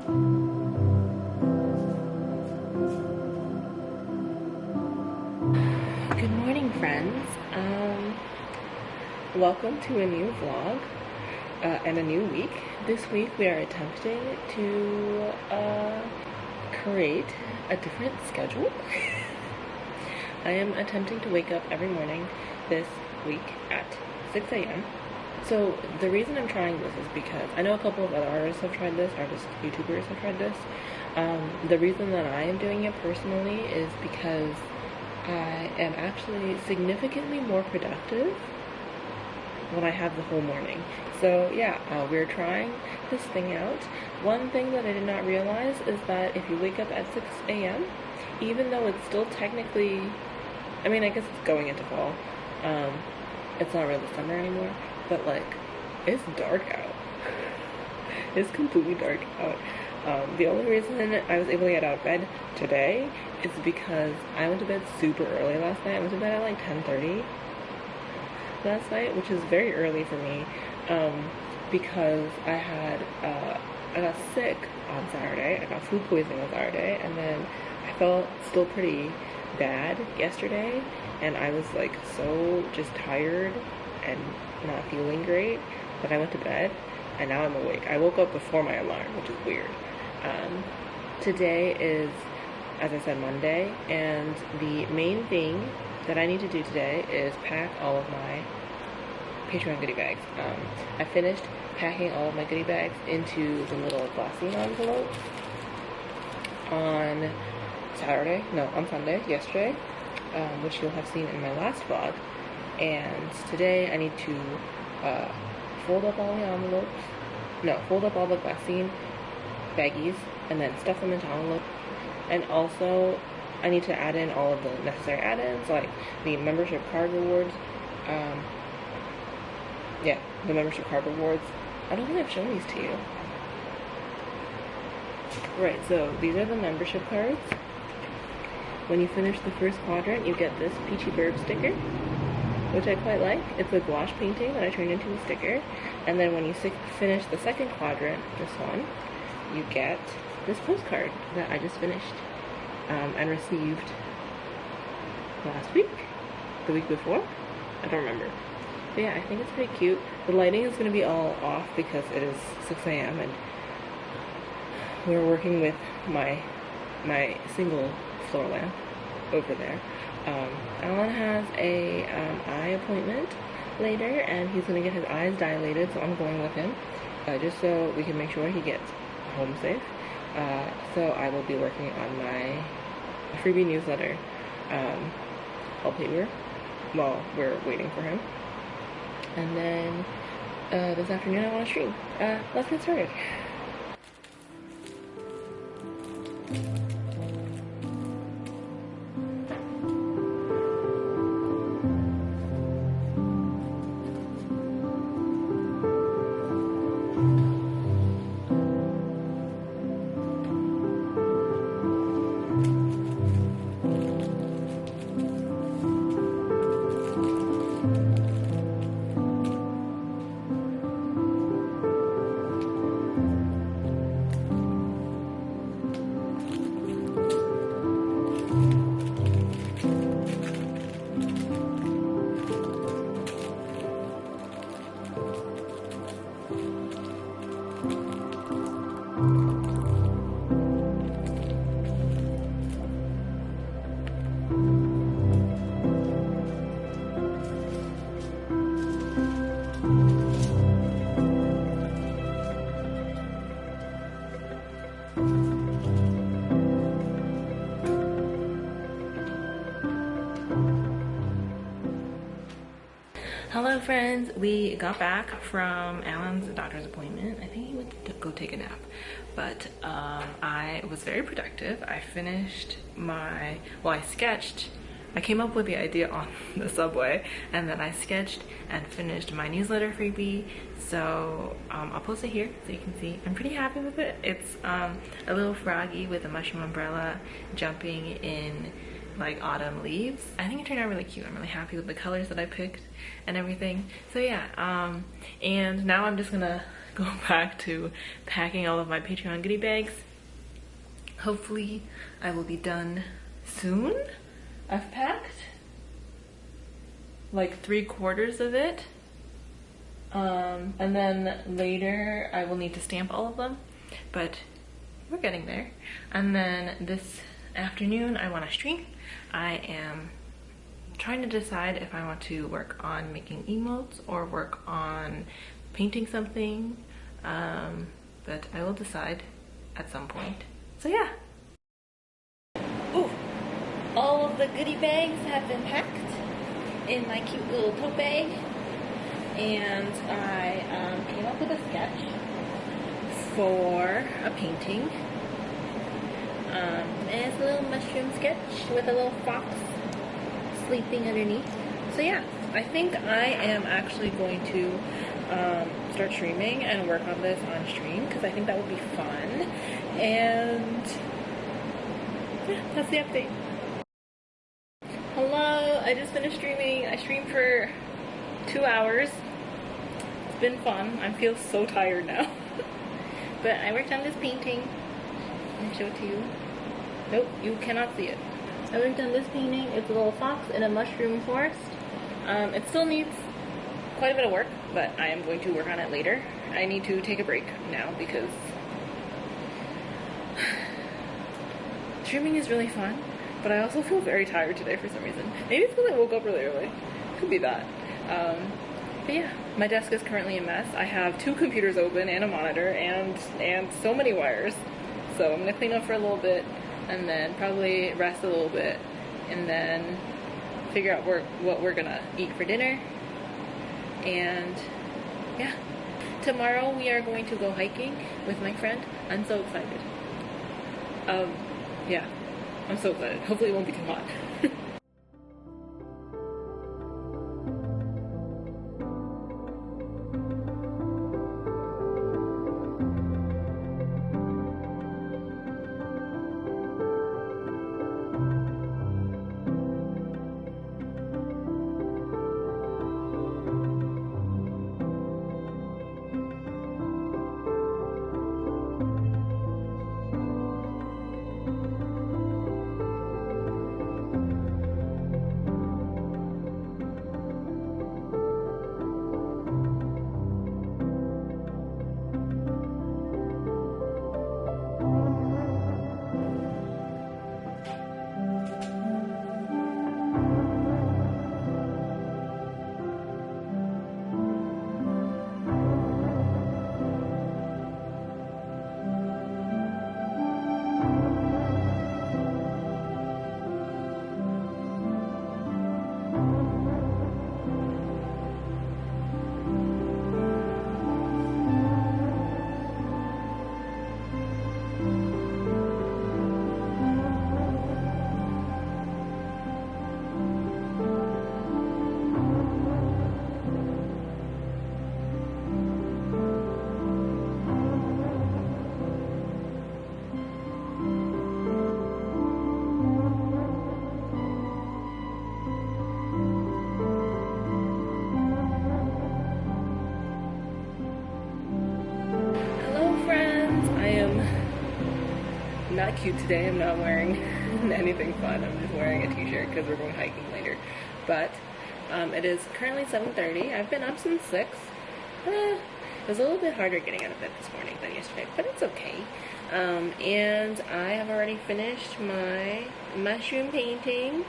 Good morning, friends. Welcome to a new vlog and a new week. This week we are attempting to create a different schedule. I am attempting to wake up every morning this week at 6 a.m. So the reason I'm trying this is because I know a couple of other artists have tried this, YouTubers have tried this. The reason that I am doing it personally is because I am actually significantly more productive when I have the whole morning. So yeah, we're trying this thing out. One thing that I did not realize is that if you wake up at 6 a.m., even though it's still technically, I mean, I guess it's going into fall. It's not really summer anymore, but like, it's dark out. It's completely dark out. The only reason I was able to get out of bed today is because I went to bed super early last night. I went to bed at like 10:30 last night, which is very early for me, because I got sick on Saturday. I got food poisoning on Saturday, and then I felt still pretty bad yesterday, and I was like so just tired and not feeling great that I went to bed, and now I'm awake. I woke up before my alarm, which is weird. Today is, as I said, Monday, and the main thing that I need to do today is pack all of my Patreon goodie bags. I finished packing all of my goodie bags into the little glassine envelopes on Sunday, yesterday, which you'll have seen in my last vlog. And today I need to fold up all the glassine baggies and then stuff them into envelopes. And also I need to add in all of the necessary add-ins, like the membership card rewards. The membership card rewards. I don't think I've shown these to you. Right, so these are the membership cards. When you finish the first quadrant, you get this Peachy Bird sticker, which I quite like. It's a gouache painting that I turned into a sticker. And then when you finish the second quadrant, this one, you get this postcard that I just finished and received last week, the week before, I don't remember. But yeah, I think it's pretty cute. The lighting is going to be all off because it is 6 a.m. and we're working with my single floor lamp over there. Alan has a eye appointment later, and he's going to get his eyes dilated, so I'm going with him, just so we can make sure he gets home safe. So I will be working on my freebie newsletter wallpaper while we're waiting for him. And then this afternoon I want to stream. Let's get started. Hello friends, we got back from Alan's doctor's appointment. I think he went to go take a nap, but I was very productive. I finished I sketched. I came up with the idea on the subway, and then I sketched and finished my newsletter freebie. So I'll post it here so you can see. I'm pretty happy with it. It's a little froggy with a mushroom umbrella jumping in like autumn leaves. I think it turned out really cute. I'm really happy with the colors that I picked and everything. So yeah, and now I'm just gonna go back to packing all of my Patreon goodie bags. Hopefully I will be done soon. I've packed like 3/4 of it. And then later I will need to stamp all of them, but we're getting there. And then this afternoon I want to stream. I am trying to decide if I want to work on making emotes or work on painting something, but I will decide at some point. So yeah. Ooh, all of the goodie bags have been packed in my cute little tote bag, and I came up with a sketch for a painting. And it's a little mushroom sketch with a little fox sleeping underneath. So yeah, I think I am actually going to start streaming and work on this on stream, because I think that would be fun. And yeah, that's the update. Hello, I just finished streaming. I streamed for 2 hours. It's been fun. I feel so tired now. But I worked on this painting. I'll show it to you. Nope, you cannot see it. I worked on this painting. It's a little fox in a mushroom forest. It still needs quite a bit of work, but I am going to work on it later. I need to take a break now because streaming is really fun, but I also feel very tired today for some reason. Maybe it's because I woke up really early. Could be that. But yeah, my desk is currently a mess. I have 2 computers open and a monitor and so many wires. So I'm gonna clean up for a little bit and then probably rest a little bit and then figure out what we're gonna eat for dinner. And yeah, tomorrow we are going to go hiking with my friend. I'm so excited. Yeah, I'm so excited. Hopefully it won't be too hot. Not cute today. I'm not wearing anything fun. I'm just wearing a t-shirt because we're going hiking later. But it is currently 7:30. I've been up since 6. It was a little bit harder getting out of bed this morning than yesterday, but it's okay. And I have already finished my mushroom painting.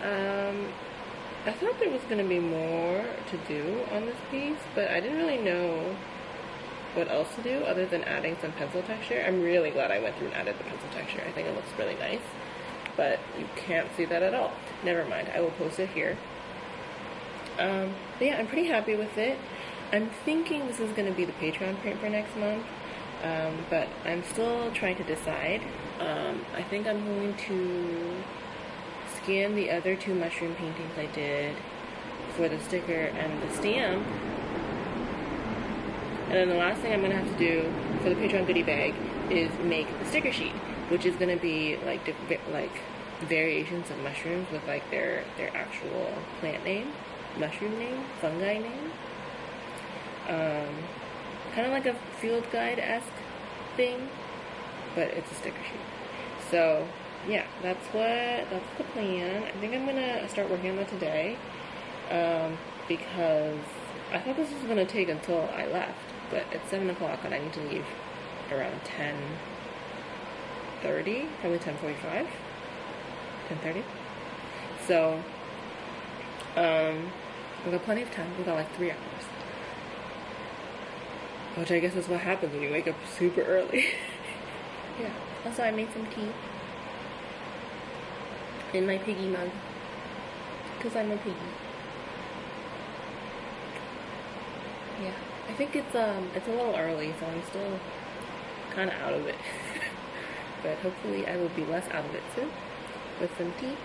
I thought there was going to be more to do on this piece, but I didn't really know what else to do other than adding some pencil texture. I'm really glad I went through and added the pencil texture. I think it looks really nice, but you can't see that at all. Never mind, I will post it here. But yeah, I'm pretty happy with it. I'm thinking this is going to be the Patreon print for next month, but I'm still trying to decide. I think I'm going to scan the other 2 mushroom paintings I did for the sticker and the stamp. And then the last thing I'm going to have to do for the Patreon goodie bag is make the sticker sheet, which is going to be like variations of mushrooms with like their actual plant name, mushroom name, fungi name. Kind of like a field guide-esque thing, but it's a sticker sheet. So yeah, that's the plan. I think I'm gonna start working on that today, because I thought this was gonna take until I left, but it's 7 o'clock and I need to leave around 10:30, probably 10:45, 10:30. So we've got plenty of time. We've got like 3 hours, which I guess is what happens when you wake up super early. Yeah. Also, I made some tea in my piggy mug, because I'm a piggy. Yeah, I think it's a little early, so I'm still kind of out of it. But hopefully I will be less out of it soon with some tea.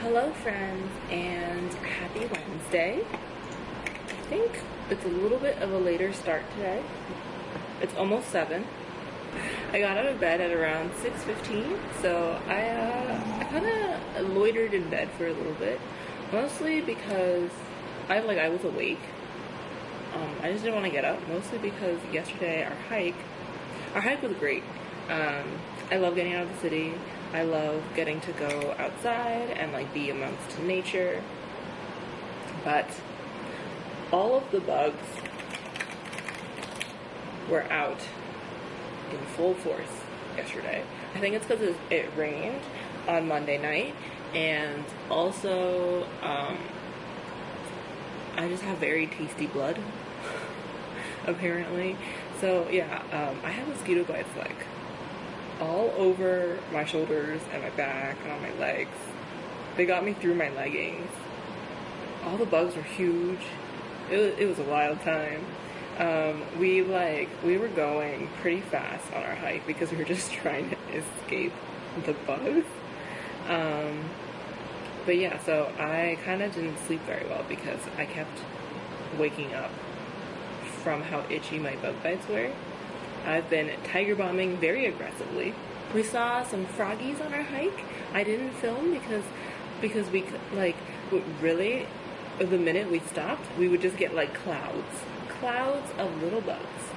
Hello friends, and happy Wednesday. I think it's a little bit of a later start today. It's almost 7. I got out of bed at around 6:15, so I kind of loitered in bed for a little bit, mostly because I was awake. I just didn't want to get up, mostly because yesterday our hike was great. I love getting out of the city. I love getting to go outside and like be amongst nature. But all of the bugs were out in full force yesterday. I think it's because it rained on Monday night, and also I just have very tasty blood, apparently. So yeah, I have mosquito bites like all over my shoulders and my back and on my legs. They got me through my leggings. All the bugs were huge. It was a wild time. We were going pretty fast on our hike because we were just trying to escape the bugs. But yeah, so I kind of didn't sleep very well because I kept waking up from how itchy my bug bites were. I've been tiger bombing very aggressively. We saw some froggies on our hike. I didn't film because we really, the minute we stopped, we would just get like clouds of little bugs,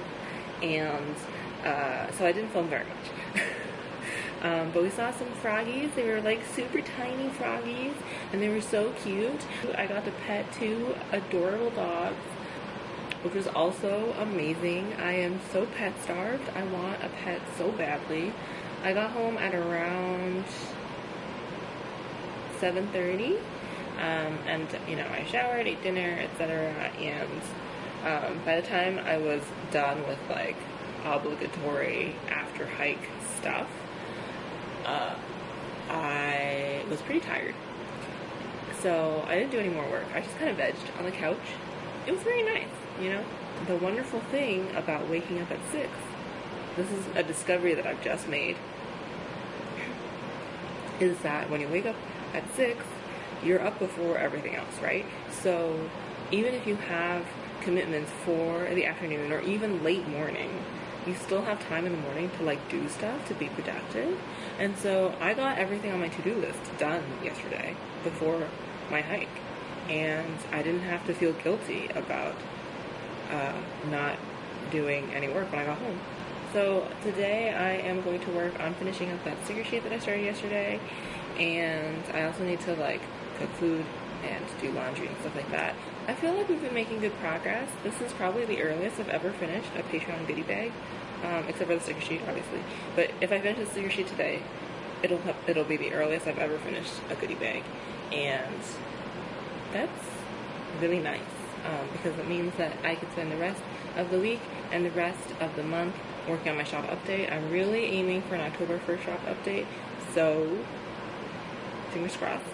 and so I didn't film very much. But we saw some froggies. They were like super tiny froggies, and they were so cute. I got to pet 2 adorable dogs, which was also amazing. I am so pet starved. I want a pet so badly. I got home at around 7:30, and I showered, ate dinner, etc. And by the time I was done with like obligatory after hike stuff, I was pretty tired. So I didn't do any more work. I just kind of vegged on the couch. It was very nice. The wonderful thing about waking up at 6, this is a discovery that I've just made. is that when you wake up at 6, you're up before everything else, right? So even if you have commitments for the afternoon or even late morning, you still have time in the morning to like do stuff, to be productive. And so I got everything on my to-do list done yesterday before my hike, and I didn't have to feel guilty about not doing any work when I got home. So today I am going to work on finishing up that sticker sheet that I started yesterday, and I also need to like cook food and do laundry and stuff like that. I feel like we've been making good progress. This is probably the earliest I've ever finished a Patreon goodie bag, except for the sticker sheet, obviously. But if I finish the sticker sheet today, it'll be the earliest I've ever finished a goodie bag, and that's really nice because it means that I can spend the rest of the week and the rest of the month working on my shop update. I'm really aiming for an October 1st shop update, so fingers crossed.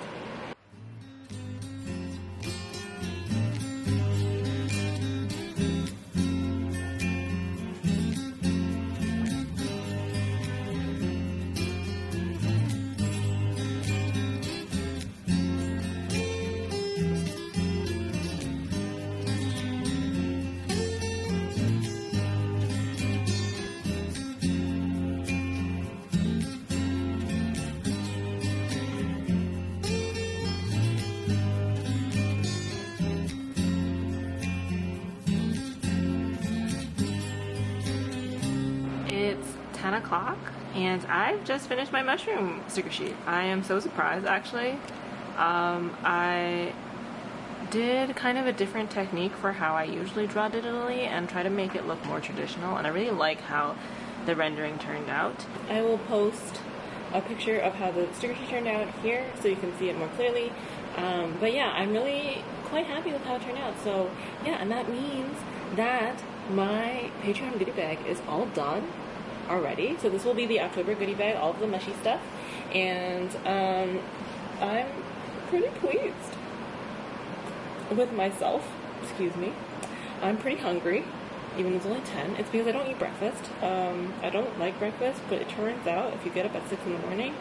It's 10 o'clock and I've just finished my mushroom sticker sheet. I am so surprised actually. I did kind of a different technique for how I usually draw digitally and try to make it look more traditional, and I really like how the rendering turned out. I will post a picture of how the sticker sheet turned out here so you can see it more clearly. But yeah, I'm really quite happy with how it turned out. So yeah, and that means that my Patreon goodie bag is all done already. So this will be the October goodie bag, all of the mushy stuff, and I'm pretty pleased with myself. Excuse me. I'm pretty hungry, even though it's only 10. It's because I don't eat breakfast. I don't like breakfast, but it turns out if you get up at 6 in the morning,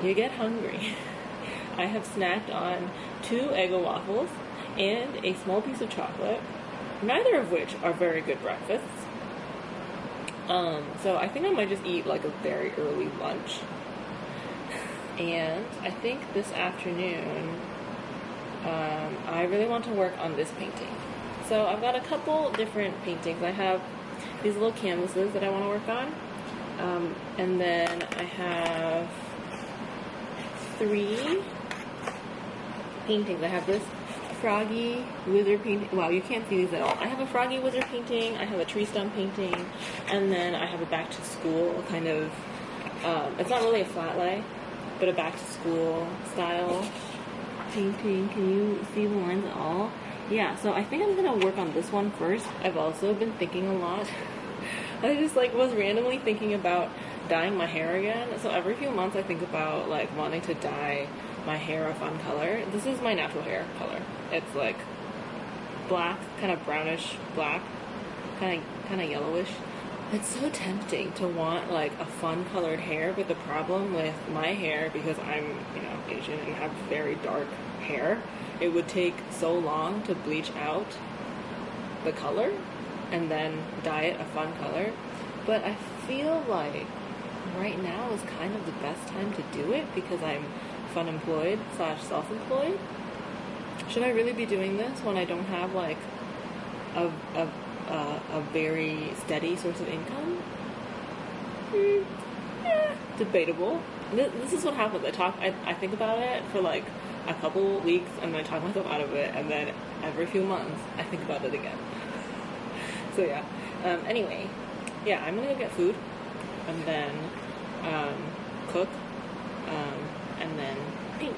you get hungry. I have snacked on 2 Eggo waffles and a small piece of chocolate, neither of which are very good breakfasts. So I think I might just eat like a very early lunch. And I think this afternoon, I really want to work on this painting. So I've got a couple different paintings. I have these little canvases that I want to work on. And then I have 3 paintings. I have this froggy wizard painting. Wow, you can't see these at all. I have a froggy wizard painting, I have a tree stump painting, and then I have a back to school kind of, it's not really a flat lay, but a back to school style painting. Can you see the lines at all? Yeah, so I think I'm gonna work on this one first. I've also been thinking a lot. I just like was randomly thinking about dyeing my hair again. So every few months I think about like wanting to dye my hair a fun color. This is my natural hair color. It's like black, kind of brownish black, kind of yellowish. It's so tempting to want like a fun colored hair, but the problem with my hair, because I'm, Asian and have very dark hair, it would take so long to bleach out the color and then dye it a fun color. But I feel like right now is kind of the best time to do it because I'm fun employed / self-employed. Should I really be doing this when I don't have like a very steady source of income? Debatable. This is what happens. I think about it for like a couple weeks and then I talk myself out of it, and then every few months I think about it again. So yeah. Anyway, yeah, I'm gonna go get food and then cook and then paint.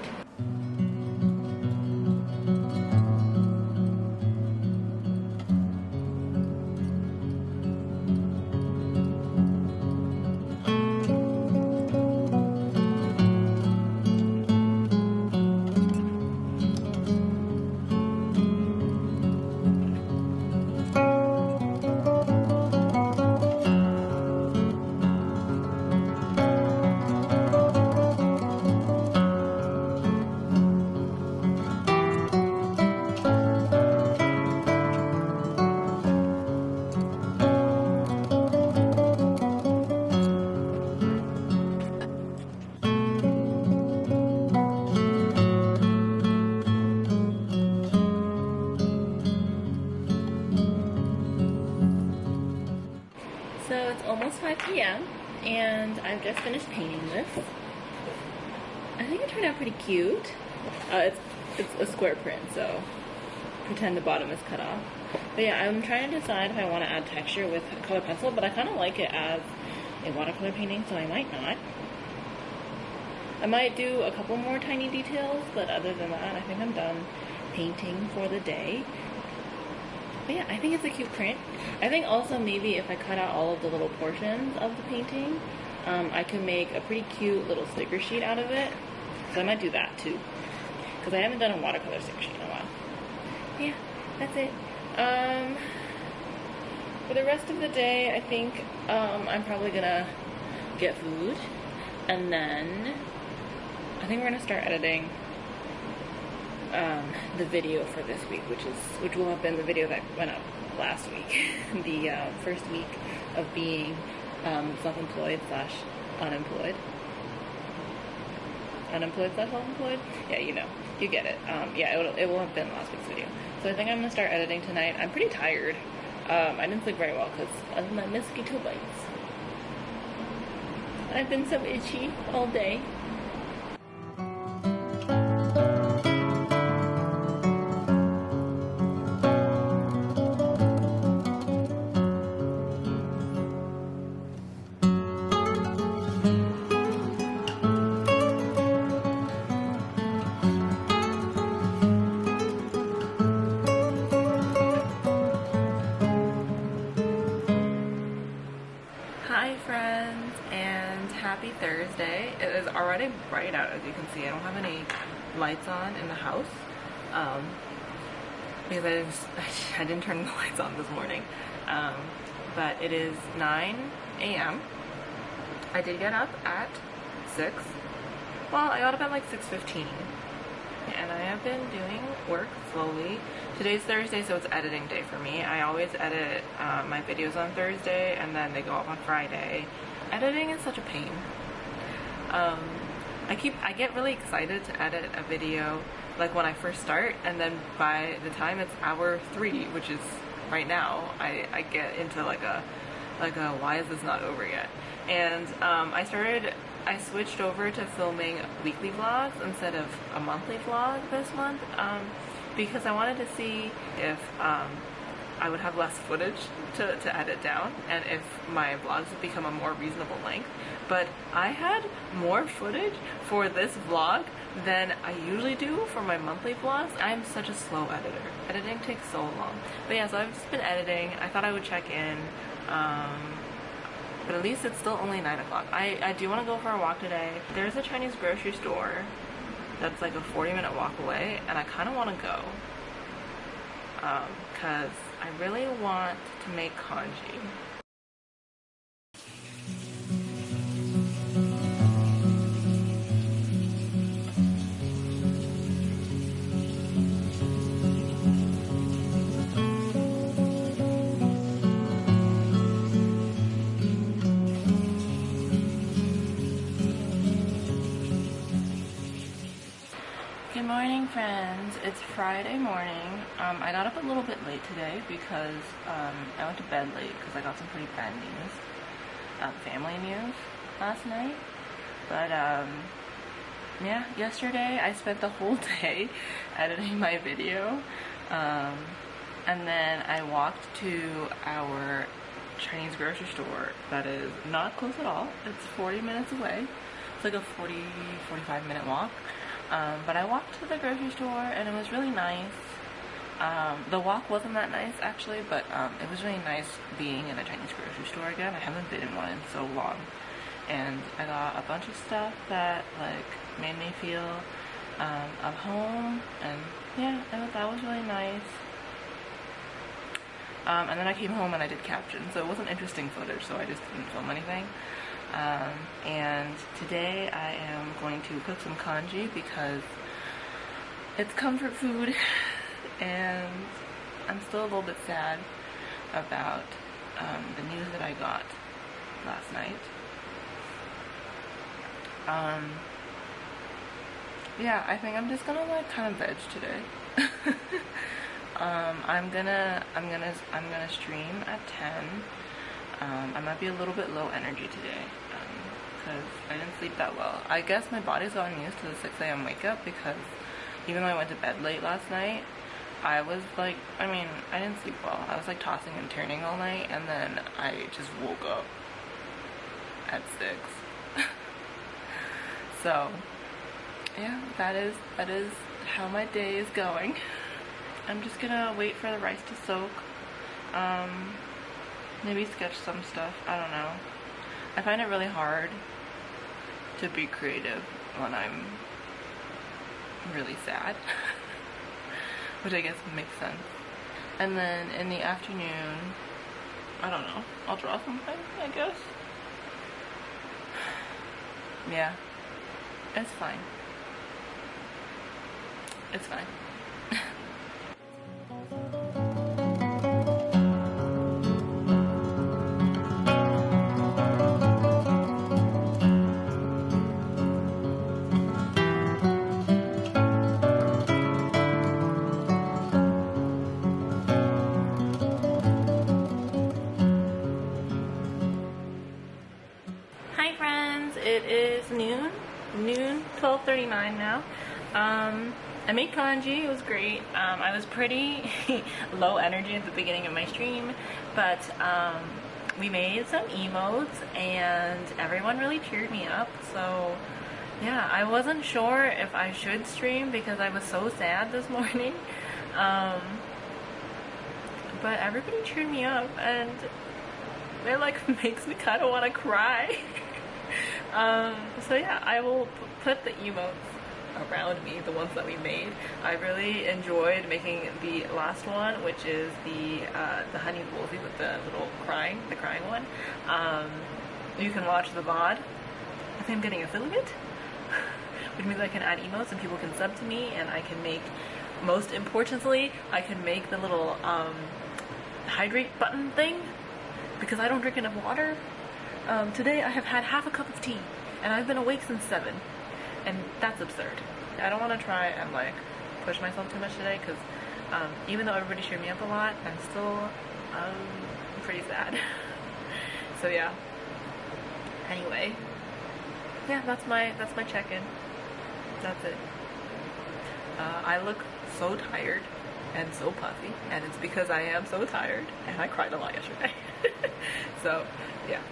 So it's almost 5 p.m. and I've just finished painting this. I think it turned out pretty cute. It's a square print, so pretend the bottom is cut off. But yeah, I'm trying to decide if I want to add texture with color pencil, but I kind of like it as a watercolor painting, so I might not. I might do a couple more tiny details, but other than that, I think I'm done painting for the day. But yeah, I think it's a cute print. I think also maybe if I cut out all of the little portions of the painting, I can make a pretty cute little sticker sheet out of it. So I might do that too, because I haven't done a watercolor sticker sheet in a while. Yeah, that's it. For the rest of the day, I think I'm probably gonna get food, and then I think we're gonna start editing the video for this week, which will have been the video that went up last week, the first week of being self-employed slash unemployed. Unemployed slash self-employed? Yeah, you know, you get it. Yeah, it will have been last week's video. So I think I'm gonna start editing tonight. I'm pretty tired. I didn't sleep very well because of my mosquito bites. I've been so itchy all day. Hi friends, and happy Thursday. It is already bright out, as you can see. I don't have any lights on in the house because I didn't turn the lights on this morning. But it is 9 a.m. I did get up at 6. Well, I got up at like 6:15. And I have been doing work slowly. Today's Thursday, so it's editing day for me. I always edit my videos on Thursday, and then they go up on Friday. Editing is such a pain. I get really excited to edit a video like when I first start, and then by the time it's hour 3, which is right now, I get into like a why is this not over yet? And I switched over to filming weekly vlogs instead of a monthly vlog this month because I wanted to see if I would have less footage to edit down and if my vlogs would become a more reasonable length. But I had more footage for this vlog than I usually do for my monthly vlogs. I'm such a slow editor. Editing takes so long. But yeah, so I've just been editing. I thought I would check in. But at least it's still only 9 o'clock. I do want to go for a walk today. There's a Chinese grocery store that's like a 40-minute walk away, and I kind of want to go because I really want to make congee. Good morning, friends. It's Friday morning. I got up a little bit late today because I went to bed late because I got some pretty bad news, family news last night. But yeah, yesterday I spent the whole day editing my video, and then I walked to our Chinese grocery store that is not close at all. It's 40 minutes away. It's like a 45 minute walk. But I walked to the grocery store and it was really nice. The walk wasn't that nice actually, but it was really nice being in a Chinese grocery store again. I haven't been in one in so long. And I got a bunch of stuff that like made me feel at home, and yeah, that was really nice. And then I came home and I did captions, so it wasn't interesting footage, so I just didn't film anything. And today I am going to cook some congee because it's comfort food and I'm still a little bit sad about the news that I got last night. Yeah, I think I'm just gonna like kind of veg today. I'm gonna stream at 10. I might be a little bit low energy today because I didn't sleep that well. I guess my body's gotten used to the 6 a.m. wake up because even though I went to bed late last night, I was like, I didn't sleep well. I was like tossing and turning all night, and then I just woke up at 6. So, yeah, that is how my day is going. I'm just gonna wait for the rice to soak. Maybe sketch some stuff. I don't know. I find it really hard to be creative when I'm really sad. Which I guess makes sense. And then in the afternoon, I don't know, I'll draw something, I guess. Yeah, it's fine. It's fine. Hi friends, it is noon 12:39 now. I made kanji, it was great. I was pretty low energy at the beginning of my stream, but we made some emotes and everyone really cheered me up, so yeah, I wasn't sure if I should stream because I was so sad this morning, but everybody cheered me up and it like makes me kind of want to cry. So yeah, I will put the emotes around me, the ones that we made. I really enjoyed making the last one, which is the honey woolsey with the little crying one. You can watch the VOD. I think I'm getting affiliate, which means I can add emotes and people can sub to me, and I can make, most importantly, I can make the little hydrate button thing because I don't drink enough water. Today I have had half a cup of tea and I've been awake since 7, and that's absurd. I don't want to try and like push myself too much today because even though everybody cheered me up a lot, I'm still pretty sad. So yeah. Anyway, yeah, that's my check-in. That's it. I look so tired and so puffy, and it's because I am so tired and I cried a lot yesterday. So yeah,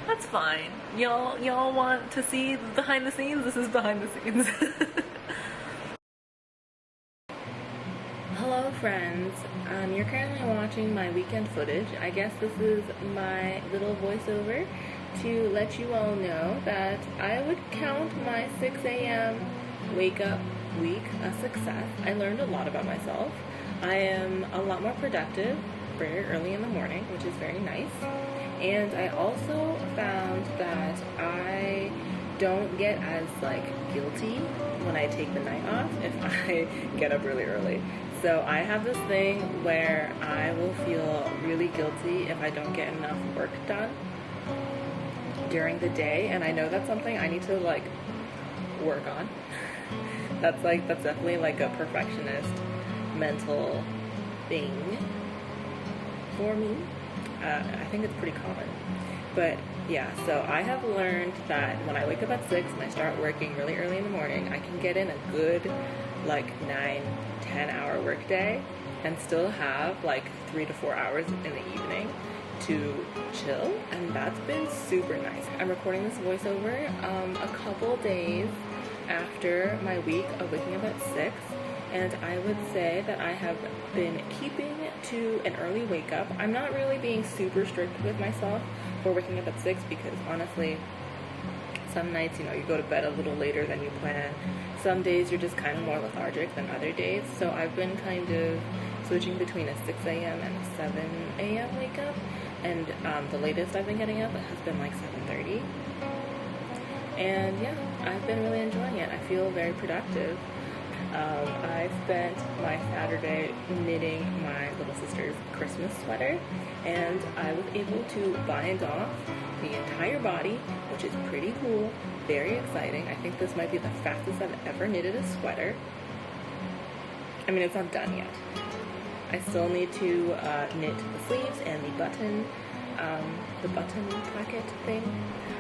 that's fine. Y'all want to see behind the scenes? This is behind the scenes. Hello friends, you're currently watching my weekend footage. I guess this is my little voiceover to let you all know that I would count my 6 a.m. wake up week a success. I learned a lot about myself. I am a lot more productive very early in the morning, which is very nice. And I also found that I don't get as like guilty when I take the night off if I get up really early. So I have this thing where I will feel really guilty if I don't get enough work done during the day, and I know that's something I need to like work on. That's definitely like a perfectionist mental thing for me. I think it's pretty common. But yeah, so I have learned that when I wake up at 6 and I start working really early in the morning, I can get in a good like 9-10 hour workday and still have like 3 to 4 hours in the evening to chill, and that's been super nice. I'm recording this voiceover a couple days after my week of waking up at 6, and I would say that I have been keeping to an early wake up. I'm not really being super strict with myself for waking up at 6 because honestly, some nights, you go to bed a little later than you plan. Some days you're just kind of more lethargic than other days. So I've been kind of switching between a 6 a.m. and a 7 a.m. wake up. And the latest I've been getting up has been like 7:30. And yeah, I've been really enjoying it. I feel very productive. I spent my Saturday knitting my little sister's Christmas sweater, and I was able to bind off the entire body, which is pretty cool, very exciting. I think this might be the fastest I've ever knitted a sweater. I mean, it's not done yet. I still need to knit the sleeves and the button, the button pocket thing.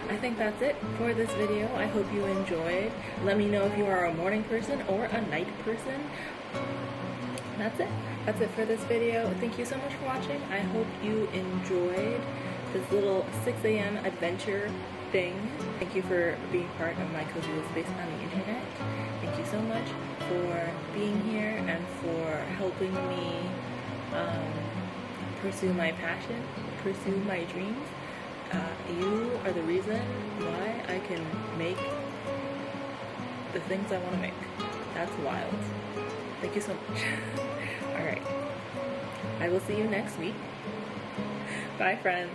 I think that's it for this video. I hope you enjoyed. Let me know if you are a morning person or a night person. That's it. That's it for this video. Thank you so much for watching. I hope you enjoyed this little 6 a.m. adventure thing. Thank you for being part of my cozy little space on the internet. Thank you so much for being here and for helping me pursue my passion, pursue my dreams. You are the reason why I can make the things I want to make. That's wild. Thank you so much. Alright. I will see you next week. Bye, friends.